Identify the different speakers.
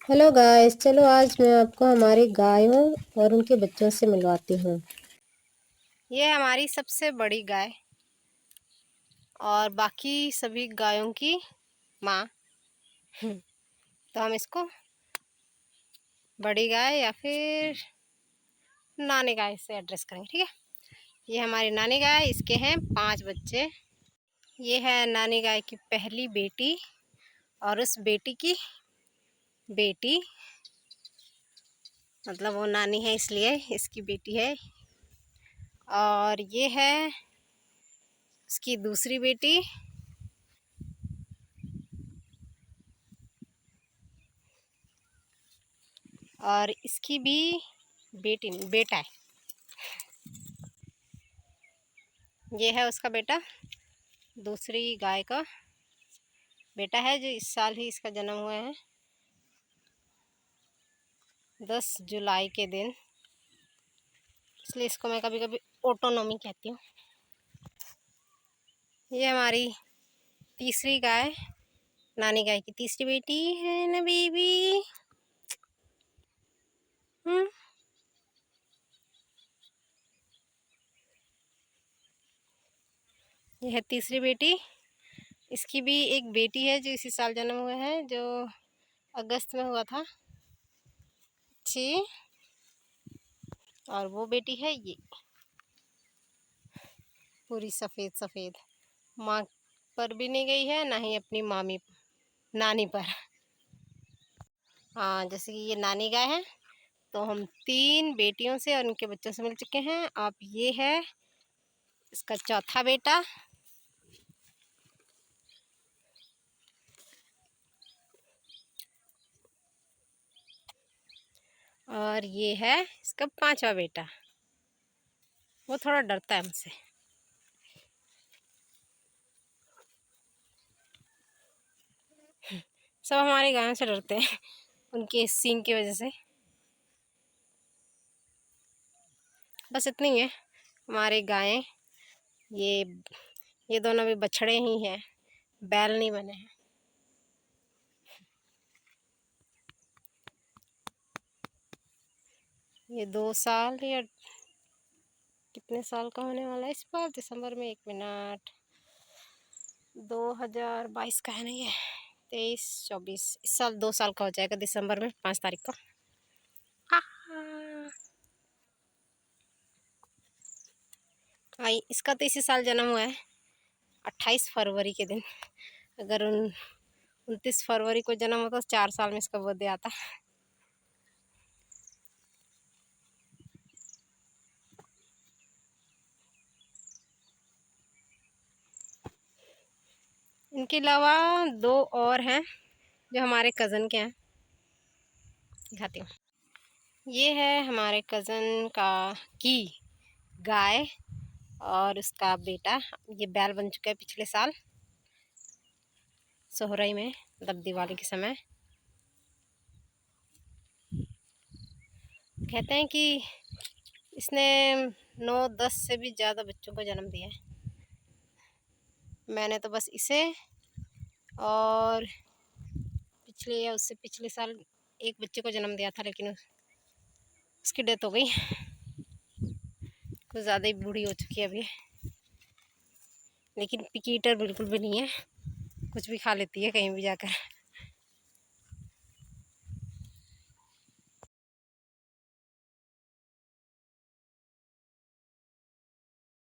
Speaker 1: Hello guys, चलो आज मैं आपको हमारी गायों और उनके बच्चों से मिलवाती हूँ।
Speaker 2: ये हमारी सबसे बड़ी गाय और बाकी सभी गायों की माँ। तो हम इसको बड़ी गाय या फिर नानी गाय से एड्रेस करेंगे, ठीक है। ये हमारी नानी गाय, इसके हैं 5 बच्चे। ये है नानी गाय की पहली बेटी और उस बेटी की बेटी, मतलब वो नानी है इसलिए इसकी बेटी है। और ये है उसकी दूसरी बेटी। और इसकी भी बेटी नहीं, बेटा है। ये है उसका बेटा, दूसरी गाय का बेटा है, जो इस साल ही इसका जन्म हुआ है 10 जुलाई के दिन, इसलिए इसको मैं कभी कभी ऑटोनॉमी कहती हूँ। ये हमारी तीसरी गाय, नानी गाय की तीसरी बेटी है ना बेबी। ये है तीसरी बेटी। इसकी भी एक बेटी है जो इसी साल जन्म हुआ है, जो अगस्त में हुआ था जी। और वो बेटी है ये, पूरी सफ़ेद सफ़ेद, माँ पर भी नहीं गई है, ना ही अपनी मामी नानी पर। हाँ, जैसे कि ये नानी गाय है, तो हम 3 बेटियों से और उनके बच्चों से मिल चुके हैं। अब ये है इसका चौथा बेटा। और ये है इसका 5वां बेटा। वो थोड़ा डरता है हमसे। सब हमारे गायों से डरते हैं उनके सींग की वजह से। बस इतनी है हमारी गायें। ये ये दोनों भी बछड़े ही हैं, बैल नहीं बने हैं। ये 2 साल या कितने साल का होने वाला है इस बार, दिसंबर में। 1 मिनट, 2022 का है ना ये, 23-24, इस साल 2 साल का हो जाएगा दिसंबर में 5 तारीख को। इसका तो इसी साल जन्म हुआ है 28 फरवरी के दिन। अगर 29 फरवरी को जन्म होता तो 4 साल में इसका बर्थडे आता। इनके अलावा 2 और हैं जो हमारे कज़न के हैं, दिखाती हूँ। ये है हमारे कज़न का की गाय और उसका बेटा। ये बैल बन चुका है पिछले साल सोहराई में, मतलब दिवाली के समय। कहते हैं कि इसने 9-10 से भी ज़्यादा बच्चों को जन्म दिया है। मैंने तो बस इसे और पिछले या उससे पिछले साल एक बच्चे को जन्म दिया था, लेकिन उसकी डेथ हो गई। कुछ ज़्यादा ही बूढ़ी हो चुकी है अभी, लेकिन पिकी ईटर बिल्कुल भी नहीं है, कुछ भी खा लेती है कहीं भी जाकर।